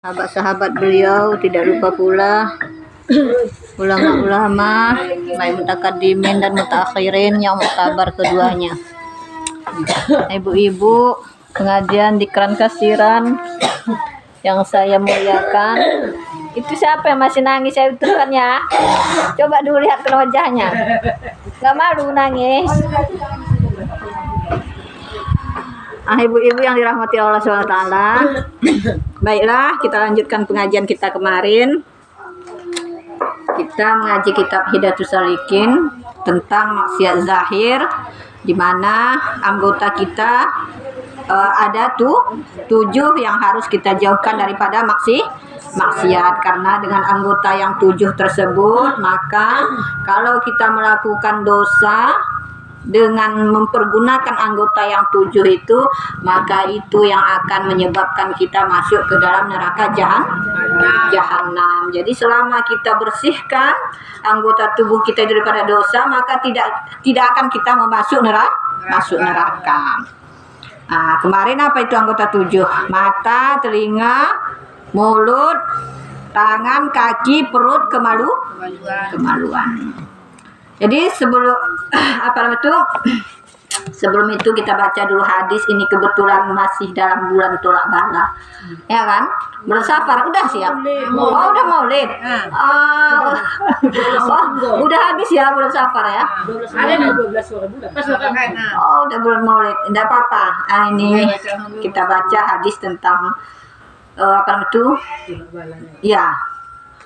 Sahabat-sahabat beliau, tidak lupa pula ulama-ulama baik mutakaddimin dan mutakhirin yang muktabar keduanya. Ibu-ibu pengajian di Kran Kasiran yang saya muliakan, itu siapa yang masih nangis? Saya kan ya, coba dulu lihat ke wajahnya, nggak malu nangis. Ibu-ibu yang dirahmati Allah SWT, baiklah kita lanjutkan pengajian kita kemarin. Kita mengaji kitab Hidayatus Shalikin tentang maksiat zahir, di mana anggota kita ada 7 yang harus kita jauhkan daripada maksiat. Karena dengan anggota yang 7 tersebut, maka kalau kita melakukan dosa dengan mempergunakan anggota yang 7 itu, maka itu yang akan menyebabkan kita masuk ke dalam neraka jahanam. Jadi selama kita bersihkan anggota tubuh kita daripada dosa, maka tidak akan kita masuk neraka. Nah, kemarin apa itu anggota 7? Mata, telinga, mulut, tangan, kaki, perut, kemaluan. Jadi sebelum itu kita baca dulu hadis. Ini kebetulan masih dalam bulan tolak bala, ya kan? Bulan Safar udah siap. Oh, udah Maulid. Udah habis ya bulan Safar ya. Ada 12 bulan. Oh, udah bulan Maulid. Enggak apa-apa. Ini kita baca hadis tentang ya,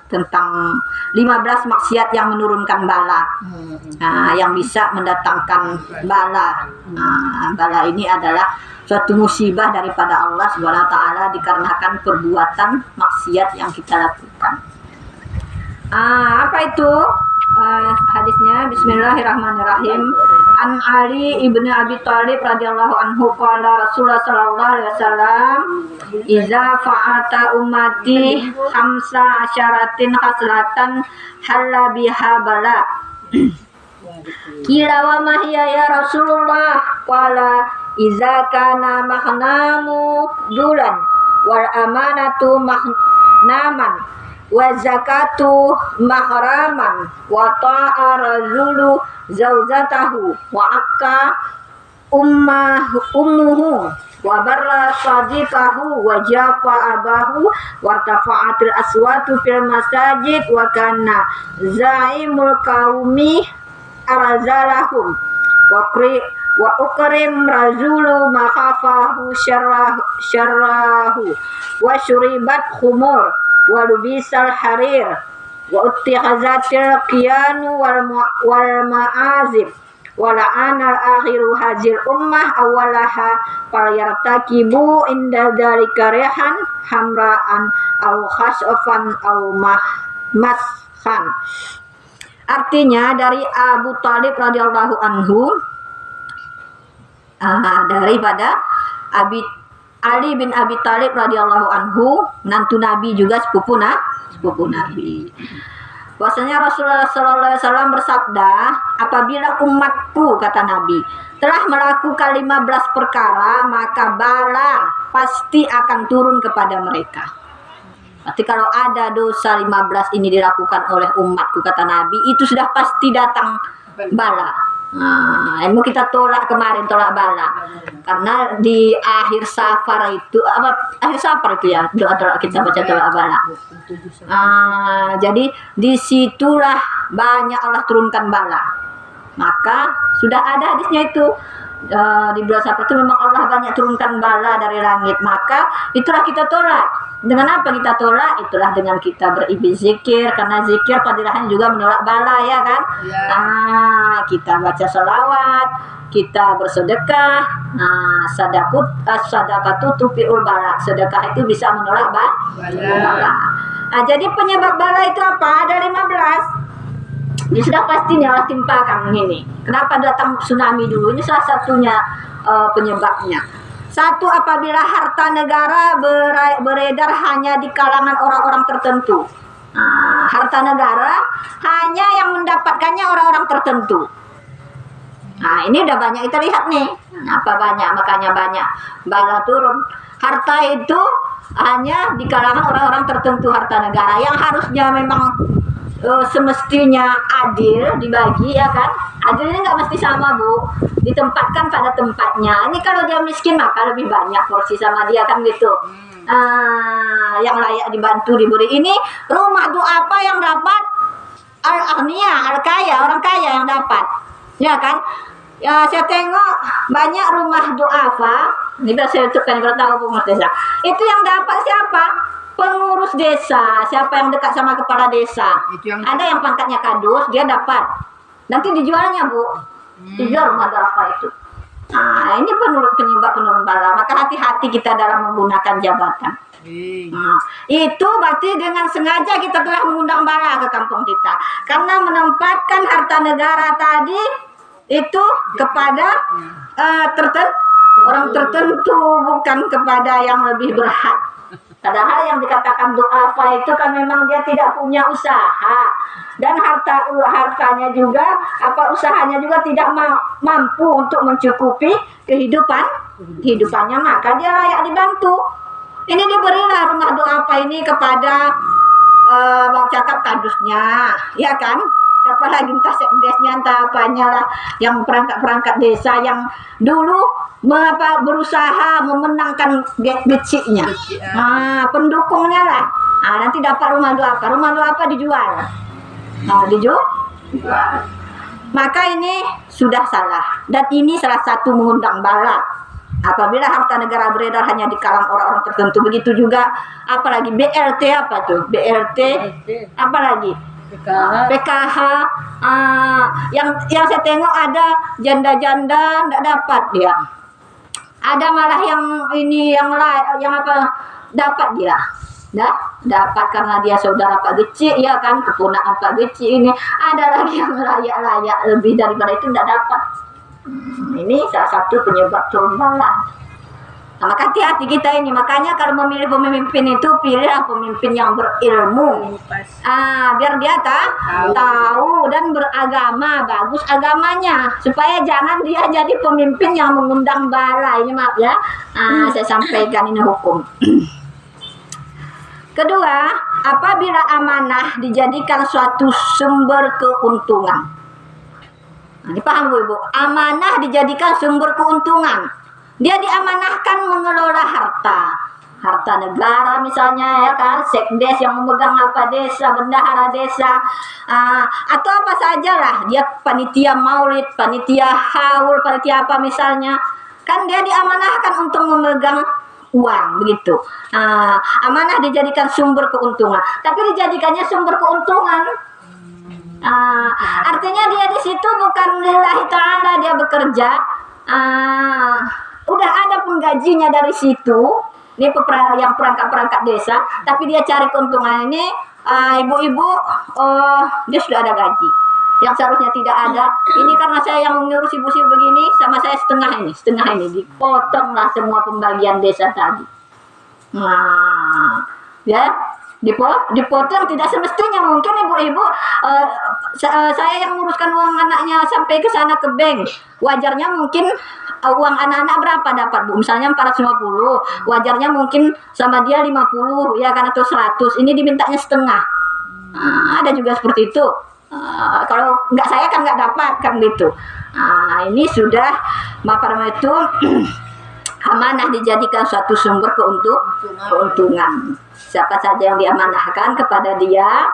tentang 15 maksiat yang menurunkan bala, yang bisa mendatangkan bala. Bala ini adalah suatu musibah daripada Allah Subhanahu wa taala dikarenakan perbuatan maksiat yang kita lakukan. Apa itu hadisnya? Bismillahirrahmanirrahim. An Ali ibnu Abi Thalib radhiyallahu anhu qala Rasulullah sallallahu alaihi wasallam, "Iza fa'ata ummati khamsa asyaratin khaslatan halla biha bala." Kila wa mahya ya Rasulullah? Qala iza kana mahnamu dulan wal amanatu mahnaman wa zakatu mahraman wa ta'a rajulu zaujatahu wa akka ummuhu wa barra sadiqahu wa jafa abahu wa tafa'atil aswatu fil masajid wa kana zaimul qaumi arazalahum wa ukrim rajulu makhafahu syarrahu wa syuribat khumur wa lubisal harir wa uttihazatil qiyanu wal ma'azib wa la'anal akhiru hazil ummah awalaha falyartakibu inda dhalika rihan hamra'an aw khas'afan aw mashan. Artinya dari Abu Thalib radhiyallahu anhu, daripada Ali bin Abi Thalib radhiyallahu anhu, menantu Nabi juga sepupu Nabi. Bahwasanya Rasulullah sallallahu alaihi wasallam bersabda, apabila umatku, kata Nabi, telah melakukan 15 perkara, maka bala pasti akan turun kepada mereka. Berarti kalau ada dosa 15 ini dilakukan oleh umatku, kata Nabi, itu sudah pasti datang bala. Mau kita tolak kemarin, tolak bala. Karena di akhir Safar itu, ya, doa kita baca tolak bala. Jadi disitulah banyak Allah turunkan bala. Maka sudah ada hadisnya itu. Di bulan Safar itu memang Allah banyak turunkan bala dari langit. Maka itulah kita tolak. Dengan apa kita tolak? Itulah dengan kita berzikir, karena zikir fadilahnya juga menolak bala, ya kan? Kita baca sholawat, kita bersedekah. Sadaqatu tufi'ul bala. Sedekah itu bisa menolak bala. Jadi penyebab bala itu apa? Ada 15. Ini sudah pasti Allah timpakan ini. Kenapa datang tsunami dulu? Ini salah satunya penyebabnya. Satu, apabila harta negara beredar hanya di kalangan orang-orang tertentu. Harta negara hanya yang mendapatkannya orang-orang tertentu. Nah, ini udah banyak kita lihat nih. Apa banyak, makanya banyak bala turun. Harta itu hanya di kalangan orang-orang tertentu, harta negara yang harusnya memang semestinya adil dibagi, ya kan? Adilnya nggak mesti sama, Bu. Ditempatkan pada tempatnya. Ini kalau dia miskin maka lebih banyak porsi sama dia, kan gitu. Yang layak dibantu diberi. Ini rumah doa apa yang dapat? Al-aghnia, al-kaya, orang kaya yang dapat. Ya kan? Ya, saya tengok banyak rumah duafa. Ini biar saya tutupkan kalau tahu pengurus desa. Itu yang dapat siapa? Pengurus desa. Siapa yang dekat sama kepala desa? Ada yang pangkatnya kadus, dia dapat. Nanti dijualnya, Bu. Dijual rumah duafa itu. Nah, ini penyebab penurun bala. Maka hati-hati kita dalam menggunakan jabatan. Nah, itu berarti dengan sengaja kita telah mengundang bala ke kampung kita, karena menempatkan harta negara tadi itu kepada orang tertentu, bukan kepada yang lebih berhak. Padahal yang dikatakan duafa itu kan memang dia tidak punya usaha, dan hartanya juga, usahanya juga tidak mampu untuk mencukupi kehidupannya, maka dia layak dibantu. Ini diberilah rumah duafa ini kepada bang cakap kadusnya, ya kan? Apalagi entah sekdesnya, entah apanya lah, yang perangkat desa yang dulu berusaha memenangkan geciknya. Pendukungnya lah. Nanti dapat rumah duafa dijual. Dijual. Maka ini sudah salah, dan ini salah satu mengundang bala. Apabila harta negara beredar hanya di kalangan orang-orang tertentu, begitu juga apalagi BLT, apa tuh BLT, apalagi PKH, yang saya tengok ada janda-janda tidak dapat dia, ada malah yang ini yang dapat dia, dapat karena dia saudara Pak Geci, ya kan, keponakan Pak Geci ini. Ada lagi yang layak lebih daripada itu tidak dapat. Ini salah satu penyebab turun bala. Maka hati-hati kita ini. Makanya kalau memilih pemimpin itu, pilihlah pemimpin yang berilmu. Biar dia tahu dan beragama, bagus agamanya, supaya jangan dia jadi pemimpin yang mengundang bala. Ini maaf ya, saya sampaikan ini hukum. Kedua, apabila amanah dijadikan suatu sumber keuntungan. Ini paham, Bu, Ibu? Amanah dijadikan sumber keuntungan. Dia diamanahkan mengelola harta negara misalnya, ya kan, sekdes yang memegang desa, bendahara desa, atau apa sajalah, dia panitia maulid, panitia haul, panitia apa misalnya, kan dia diamanahkan untuk memegang uang, begitu. Amanah dijadikan sumber keuntungan, tapi dijadikannya sumber keuntungan. Artinya dia di situ bukan lillahi ta'ala dia bekerja, udah ada penggajinya dari situ. Ini yang perangkat desa, tapi dia cari keuntungan. Ini ibu-ibu, dia sudah ada gaji yang seharusnya tidak ada. Ini karena saya yang mengurus ibu-ibu begini, sama saya setengah ini dipotonglah semua pembagian desa tadi. Ya, dipotong tidak semestinya. Mungkin ibu-ibu, saya yang menguruskan uang anaknya sampai ke sana ke bank, wajarnya mungkin uang anak-anak berapa dapat, Bu? Misalnya 450, wajarnya mungkin sama dia 50, ya kan, atau 100. Ini dimintanya setengah. Ada juga seperti itu. Kalau nggak saya kan nggak dapat, kan gitu. Ini sudah itu amanah dijadikan suatu sumber keuntungan. Siapa saja yang diamanahkan kepada dia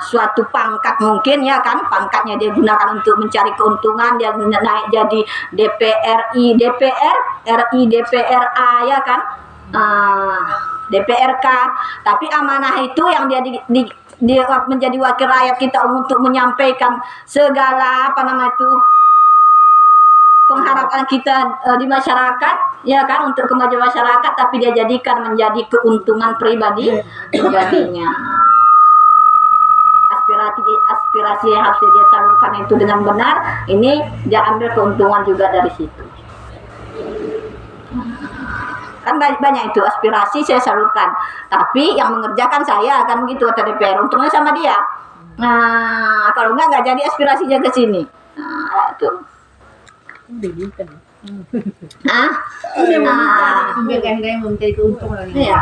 suatu pangkat, mungkin, ya kan, pangkatnya dia gunakan untuk mencari keuntungan, dia naik jadi DPRI, DPRA, ya kan, DPRK, tapi amanah itu yang dia menjadi wakil rakyat kita untuk menyampaikan segala pengharapan kita di masyarakat, ya kan, untuk kemajuan masyarakat, tapi dia jadikan menjadi keuntungan pribadinya. Aspirasi yang harus dia salurkan itu dengan benar, ini dia ambil keuntungan juga dari situ. Kan banyak itu aspirasi saya salurkan, tapi yang mengerjakan saya, kan begitu kata DPR, untungnya sama dia. Kalau nggak jadi aspirasinya ke sini. Tuh. Udah minta nih. Hah? Biar gaya mencari keuntungan. Iya.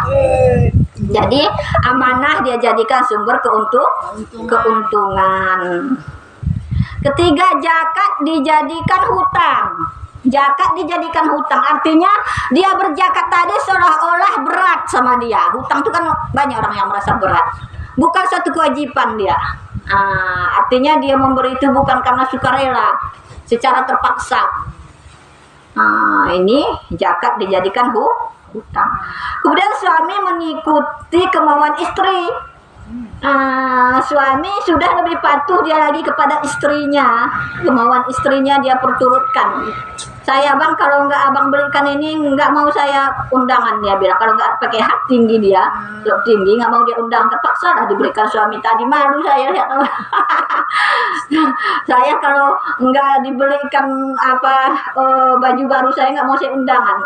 Jadi amanah dia jadikan sumber keuntungan. Ketiga, zakat dijadikan hutang. Zakat dijadikan hutang, artinya dia berzakat tadi seolah-olah berat sama dia. Hutang itu kan banyak orang yang merasa berat, bukan suatu kewajiban dia. Artinya dia memberi itu bukan karena sukarela, secara terpaksa. Ini zakat dijadikan hutang. Kemudian suami mengikuti kemauan istri. Suami sudah lebih patuh dia lagi kepada istrinya, kemauan istrinya dia perturutkan. Saya bang, kalau nggak abang belikan ini nggak mau saya undangan, dia bilang. Kalau nggak pakai hak tinggi dia, hak tinggi nggak mau dia undang, terpaksa lah diberikan suami tadi. Malu saya lihat. Saya kalau nggak dibelikan baju baru saya nggak mau saya undangan.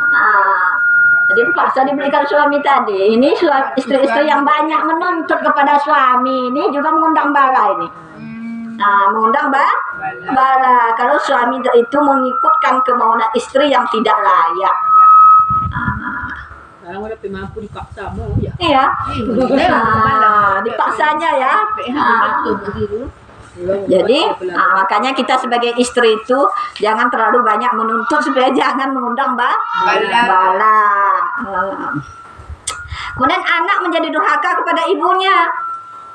Jadi paksa diberikan suami tadi. Ini istri-istri yang banyak menuntut kepada suami ini juga mengundang bala ini. Mengundang bala kalau suami itu mengikutkan kemauan istri yang tidak layak. Sekarang udah mampu dipaksa mau ya. Iya. Dipaksanya ya. Jadi makanya kita sebagai istri itu jangan terlalu banyak menuntut supaya jangan mengundang bala. Kemudian anak menjadi durhaka kepada ibunya.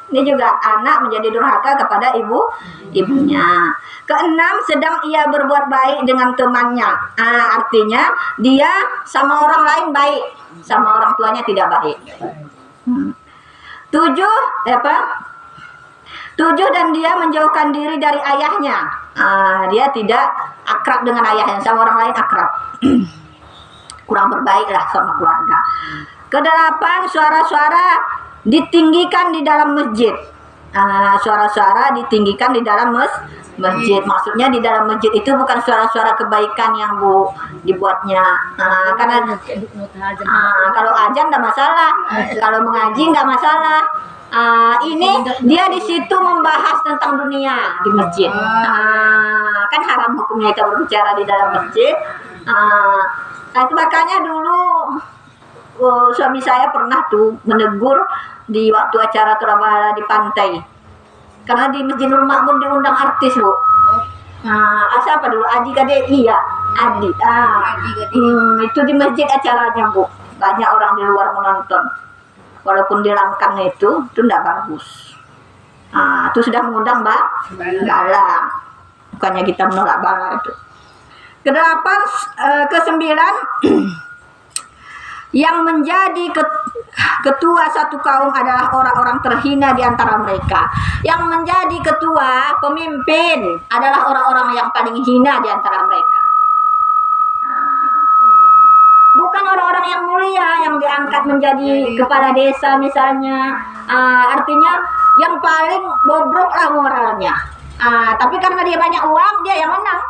Ini juga anak menjadi durhaka kepada ibunya. Keenam, sedang ia berbuat baik dengan temannya. Artinya dia sama orang lain baik, sama orang tuanya tidak baik. 7, dan dia menjauhkan diri dari ayahnya. Dia tidak akrab dengan ayahnya, sama orang lain akrab. Kurang berbaik lah sama keluarga. Ke-8, suara-suara ditinggikan di dalam masjid. Suara-suara ditinggikan di dalam masjid. Maksudnya di dalam masjid itu bukan suara-suara kebaikan yang dibuatnya. Karena kalau azan nggak masalah, kalau mengaji nggak masalah. Ini dia di situ membahas tentang dunia di masjid. Kan haram hukumnya kita berbicara di dalam masjid. Itu makanya dulu suami saya pernah tuh menegur di waktu acara Turabala di pantai. Karena di Masjid Nurul Makmum diundang artis, Bu. Siapa dulu? Adi Gade? Iya, Adi. Itu di masjid acaranya, Bu. Banyak orang di luar menonton. Walaupun dirangkang itu enggak bagus. Itu sudah mengundang bala. Bukannya kita menolak bala itu. Ke-8, ke-9 yang menjadi ketua satu kaum adalah orang-orang terhina di antara mereka. Yang menjadi ketua, pemimpin adalah orang-orang yang paling hina di antara mereka. Bukan orang-orang yang mulia yang diangkat menjadi kepala desa misalnya. Artinya yang paling bobrok lah moralnya. Tapi karena dia banyak uang, dia yang menang.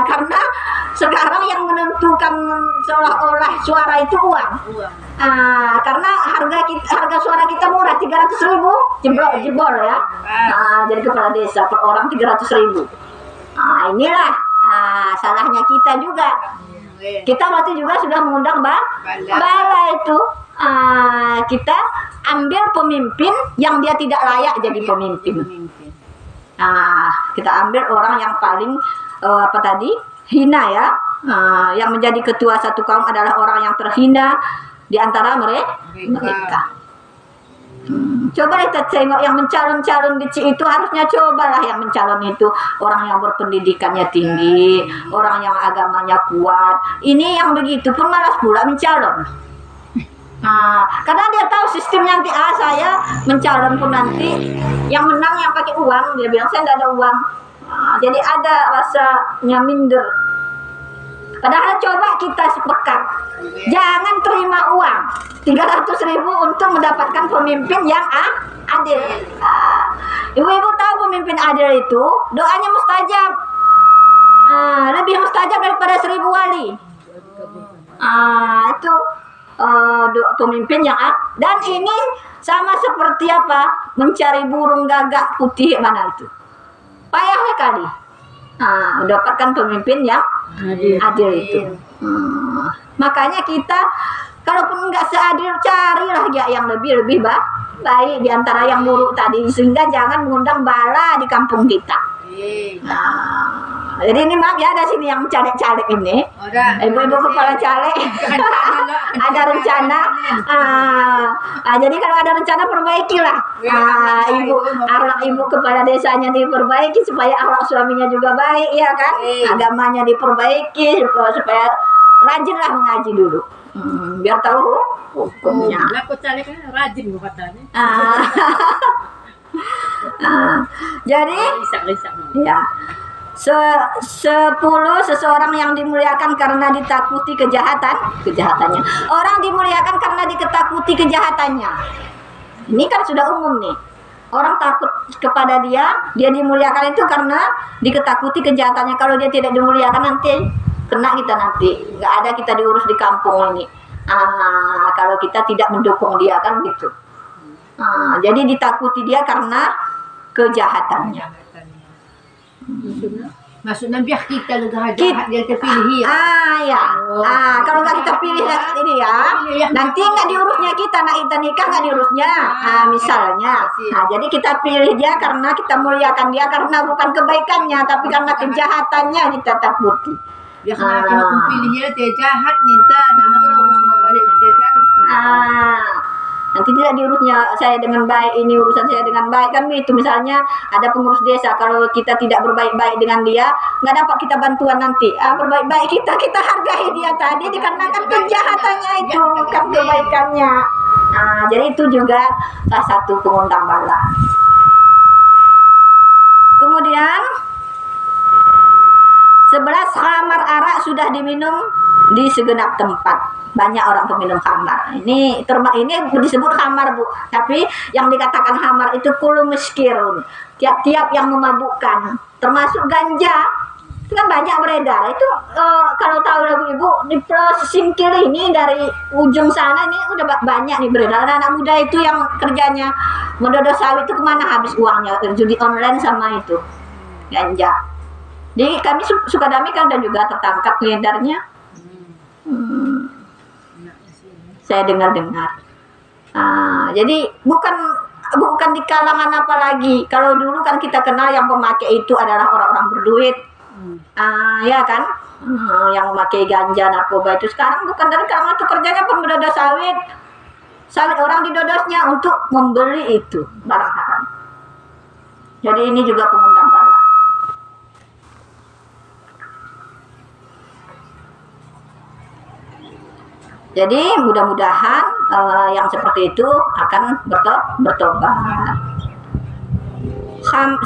Karena sekarang yang menentukan seolah-olah suara itu uang. Karena harga suara kita murah, 300.000 jebol ya. Jadi kepala desa per orang 300.000. Inilah salahnya kita juga. Kita waktu juga sudah mengundang bala itu. Kita ambil pemimpin yang dia tidak layak jadi pemimpin. Kita ambil orang yang paling hina ya. Yang menjadi ketua satu kaum adalah orang yang terhina di antara mereka. Coba kita tengok yang mencalon-calon di itu, harusnya cobalah yang mencalon itu orang yang berpendidikannya tinggi, orang yang agamanya kuat. Ini yang begitu pun malas pula mencalon. Karena dia tahu sistemnya nanti saya mencalon pun nanti yang menang yang pakai uang, dia bilang saya tidak ada uang. Jadi ada rasanya minder. Padahal coba kita sepakat, jangan terima uang 300.000 untuk mendapatkan pemimpin yang adil. Ibu-ibu tahu pemimpin adil itu doanya mustajab, lebih mustajab daripada 1.000 wali. Itu pemimpin yang dan ini sama seperti apa? Mencari burung gagak putih mana itu? Payahnya kali. Dapatkan pemimpin yang adil itu. Makanya kita kalaupun nggak seadil, carilah ya yang lebih baik di antara yang buruk tadi, sehingga jangan mengundang bala di kampung kita. Jadi ini maaf ya, ada sini yang caleg-caleg ini, ibu-ibu kepala caleg, ada rencana. Jadi kalau ada rencana perbaikilah. Ibu akhlak ibu kepala desanya diperbaiki supaya akhlak suaminya juga baik, ya kan? Agamanya diperbaiki supaya rajinlah mengaji dulu. Biar tahu hukumnya. Aku caleg kan rajin katanya. Jadi ya. 10 seseorang yang dimuliakan karena ditakuti kejahatannya. Orang dimuliakan karena diketakuti kejahatannya. Ini kan sudah umum nih. Orang takut kepada dia dimuliakan itu karena diketakuti kejahatannya. Kalau dia tidak dimuliakan, nanti kena kita, nanti nggak ada kita diurus di kampung ini. Kalau kita tidak mendukung dia, kan gitu. Jadi ditakuti dia karena kejahatannya. Maksudnya biar kita jahat dia terpilih ya. Kalau nggak kita pilih ini ya, nanti nggak diurusnya kita, nak kita nikah nggak diurusnya. Misalnya, jadi kita pilih dia karena kita muliakan dia karena bukan kebaikannya, tapi karena kejahatannya kita takuti. Biar kalau pilihnya dia jahat, minta orang balik dia jahat. Nanti tidak diurusnya saya dengan baik, ini urusan saya dengan baik, kan itu. Misalnya ada pengurus desa, kalau kita tidak berbaik-baik dengan dia, nggak dapat kita bantuan nanti. Berbaik-baik kita hargai dia tadi dikarenakan kejahatannya itu, bukan kebaikannya. Jadi itu juga salah satu pengundang bala. Kemudian 11 khamar arak sudah diminum di segenap tempat. Banyak orang peminum khamar. Ini disebut khamar, Bu. Tapi yang dikatakan khamar itu kullu muskirun. Tiap-tiap yang memabukkan, termasuk ganja. Itu kan banyak beredar. Itu kalau tahu lagu Ibu, di Pulau Singkil ini dari ujung sana ini udah banyak nih beredar. Anak muda itu yang kerjanya mendodo sawit itu kemana habis uangnya? Judi online sama itu ganja. Jadi kami Sukadami kan dan juga tertangkap beredarnya. Saya dengar. Jadi bukan di kalangan apa lagi. Kalau dulu kan kita kenal yang pemakai itu adalah orang-orang berduit, ya kan, yang memakai ganja, narkoba itu. Sekarang bukan dari kalangan itu, kerjanya pun mendodos sawit orang didodosnya untuk membeli itu barang haram. Jadi ini juga pengundang bala. Jadi mudah-mudahan yang seperti itu akan bertobat.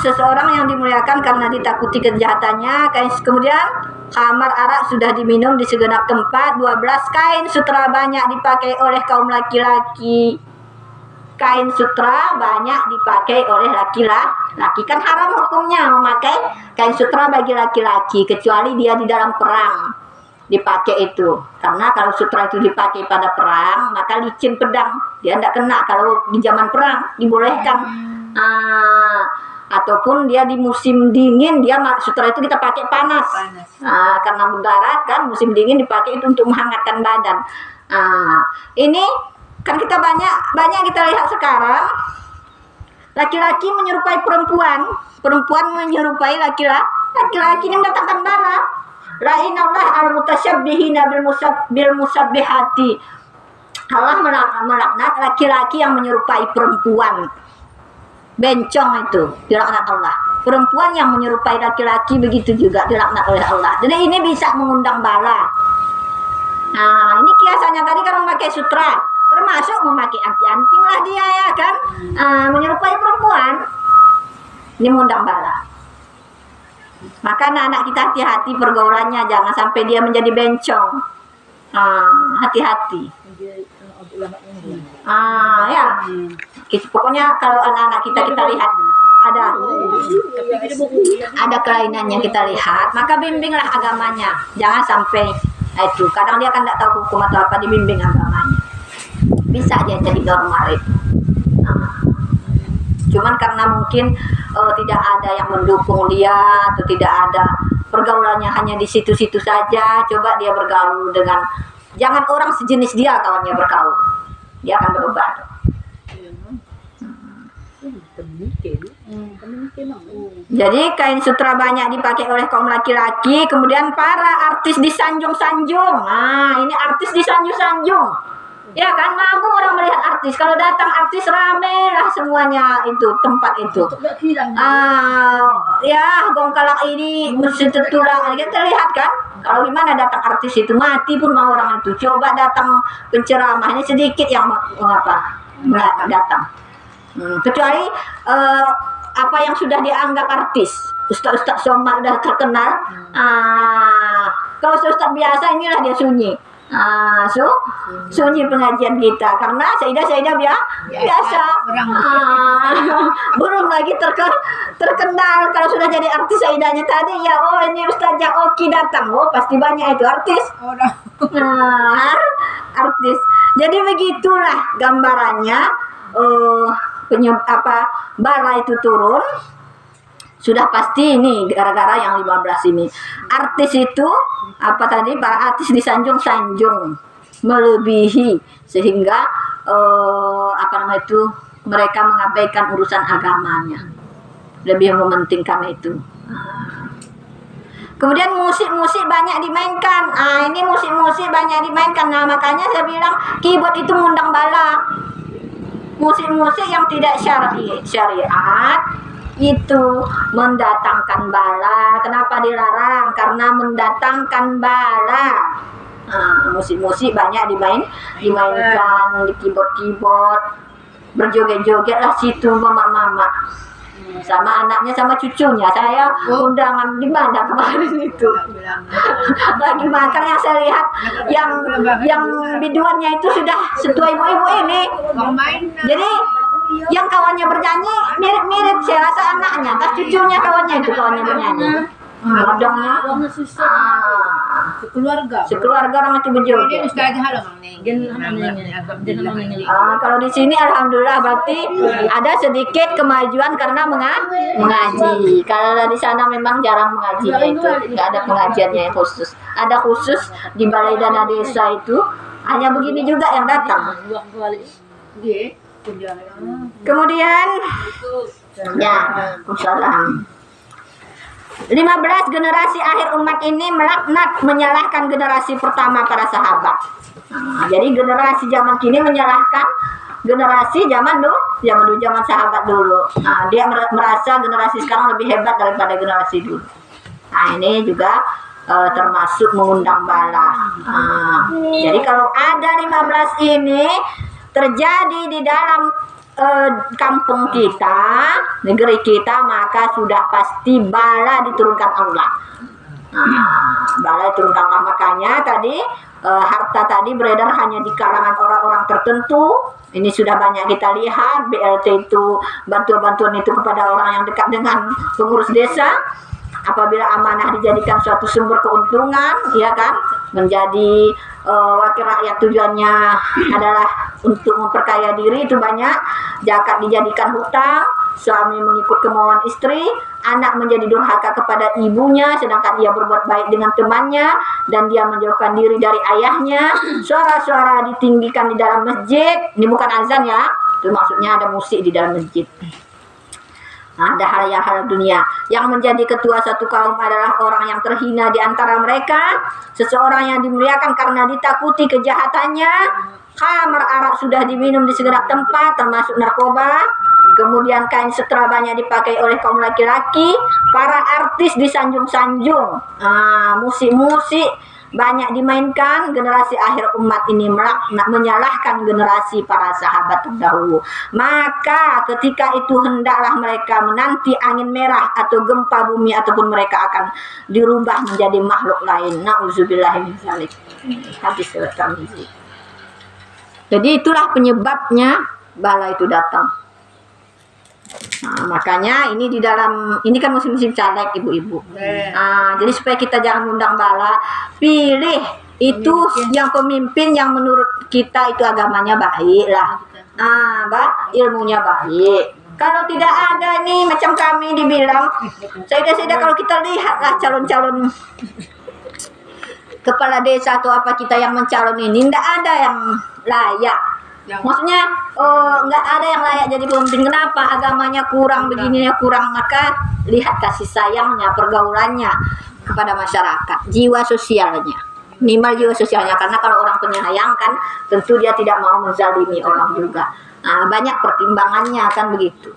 Seseorang yang dimuliakan karena ditakuti kejahatannya. Kemudian khamar arak sudah diminum di segenap tempat. 12 kain sutra banyak dipakai oleh kaum laki-laki. Kain sutra banyak dipakai oleh laki-laki. Kan haram hukumnya memakai kain sutra bagi laki-laki, kecuali dia di dalam perang dipakai itu. Karena kalau sutra itu dipakai pada perang, maka licin pedang dia tidak kena. Kalau di zaman perang dibolehkan. Ataupun dia di musim dingin, dia sutra itu kita pakai panas. Karena mudarat kan, musim dingin dipakai itu untuk menghangatkan badan. Ini kan kita banyak kita lihat sekarang, laki-laki menyerupai perempuan menyerupai laki-laki, ini mendatangkan darah. La'inallah al-mutasyabihina bil musabbihati. Allah melaknat laki-laki yang menyerupai perempuan. Bencong itu dilaknat Allah. Perempuan yang menyerupai laki-laki begitu juga dilaknat oleh Allah. Jadi ini bisa mengundang bala. Ini kiasannya tadi kan memakai sutra, termasuk memakai anting lah dia, ya kan, menyerupai perempuan. Ini mengundang bala. Maka anak-anak kita hati-hati pergaulannya, jangan sampai dia menjadi bencong. Hati-hati. Ya. Pokoknya kalau anak-anak kita lihat ada kelainannya kita lihat, maka bimbinglah agamanya. Jangan sampai itu. Kadang dia kan tidak tahu hukum atau apa, dibimbing agamanya. Bisa dia jadi normal itu. Cuman karena mungkin tidak ada yang mendukung dia atau tidak ada pergaulannya hanya di situ-situ saja, coba dia bergaul dengan jangan orang sejenis dia kawannya bergaul, dia akan berubah. Jadi kain sutra banyak dipakai oleh kaum laki-laki, kemudian para artis disanjung-sanjung. Nah, ini artis disanjung-sanjung. Ya kan, mabuk orang melihat artis. Kalau datang artis rame lah semuanya itu tempat itu. Ya, gongkalak ini mesti tertulang. Kita lihat kan, kalau gimana datang artis itu mati pun mau orang itu. Coba datang penceramah ini sedikit yang mengapa nggak datang. Kecuali apa yang sudah dianggap artis, ustaz-ustaz somad udah terkenal. Kalau ustaz biasa inilah dia sunyi. Sunyi pengajian kita karena Saidah biasa. Belum lagi terkenal. Kalau sudah jadi artis Saidahnya tadi ya, oh ini Ustazah Oki datang, oh pasti banyak itu artis. Artis. Jadi begitulah gambarannya. Bara itu turun sudah pasti ini gara-gara yang 15 ini. Artis itu para artis disanjung-sanjung melebihi sehingga mereka mengabaikan urusan agamanya, lebih mementingkan itu. Kemudian musik-musik banyak dimainkan. Ini musik-musik banyak dimainkan. Nah, makanya saya bilang keyboard itu mengundang bala. Musik-musik yang tidak syariat itu mendatangkan bala. Kenapa dilarang? Karena mendatangkan bala. Musik-musik banyak dimainkan di keyboard, berjoget-joget lah situ mama-mama sama anaknya sama cucunya. Saya undangan di mana kemarin itu lagi makan, yang saya lihat yang biduannya itu sudah setua ibu-ibu ini. Jadi yang kawannya bernyanyi mirip-mirip, saya rasa anaknya, tas cucunya kawannya bernyanyi. Modongnya sekeluarga orang itu berjoget. Kalau di sini alhamdulillah berarti ada sedikit kemajuan karena mengaji. Kalau di sana memang jarang mengajinya itu, nggak ada pengajiannya yang khusus. Ada khusus di balai dana desa itu hanya begini juga yang datang. Kemudian ya, Assalamualaikum. 15 generasi akhir umat ini melaknat, menyalahkan generasi pertama para sahabat. Jadi generasi zaman kini menyalahkan generasi zaman sahabat dulu. Dia merasa generasi sekarang lebih hebat daripada generasi dulu. Ini juga termasuk mengundang bala. Jadi kalau ada 15 ini terjadi di dalam kampung kita, negeri kita, maka sudah pasti bala diturunkan Allah. Bala diturunkan Allah. Makanya tadi harta tadi beredar hanya di kalangan orang-orang tertentu. Ini sudah banyak kita lihat, BLT itu bantuan-bantuan itu kepada orang yang dekat dengan pengurus desa. Apabila amanah dijadikan suatu sumber keuntungan, ya kan, menjadi wakil rakyat tujuannya adalah untuk memperkaya diri, itu banyak. Zakat dijadikan hutang, suami mengikut kemauan istri, anak menjadi durhaka kepada ibunya sedangkan ia berbuat baik dengan temannya, dan dia menjauhkan diri dari ayahnya. Suara-suara ditinggikan di dalam masjid, ini bukan azan ya, itu maksudnya ada musik di dalam masjid. Ada hal dunia. Yang menjadi ketua satu kaum adalah orang yang terhina di antara mereka, seseorang yang dimuliakan karena ditakuti kejahatannya. Khamar arak sudah diminum di segala tempat, termasuk narkoba. Kemudian kain sutra banyak dipakai oleh kaum laki-laki. Para artis disanjung-sanjung. Musik-musik banyak dimainkan. Generasi akhir umat ini menyalahkan generasi para sahabat terdahulu. Maka ketika itu hendaklah mereka menanti angin merah atau gempa bumi, ataupun mereka akan dirubah menjadi makhluk lain. Na'udzubillahi min dzalik. Hadis riwayat Tirmidzi. Jadi itulah penyebabnya bala itu datang. Makanya ini ini kan musim-musim caleg ibu-ibu. Jadi supaya kita jangan undang bala, pilih itu yang pemimpin yang menurut kita itu agamanya baik lah, ilmunya baik. Kalau tidak ada nih macam kami dibilang, saya kalau kita lihatlah calon-calon kepala desa atau apa kita yang mencalon ini, tidak ada yang layak. Maksudnya nggak ada yang layak jadi pemimpin. Kenapa? Agamanya kurang, begininya kurang. Maka lihat kasih sayangnya, pergaulannya kepada masyarakat, jiwa sosialnya, minimal jiwa sosialnya. Karena kalau orang penyayang kan tentu dia tidak mau menzalimi orang juga. Nah, banyak pertimbangannya kan begitu.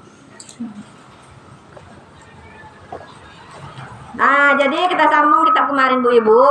Nah, jadi kita sambung kitab kemarin Bu Ibu.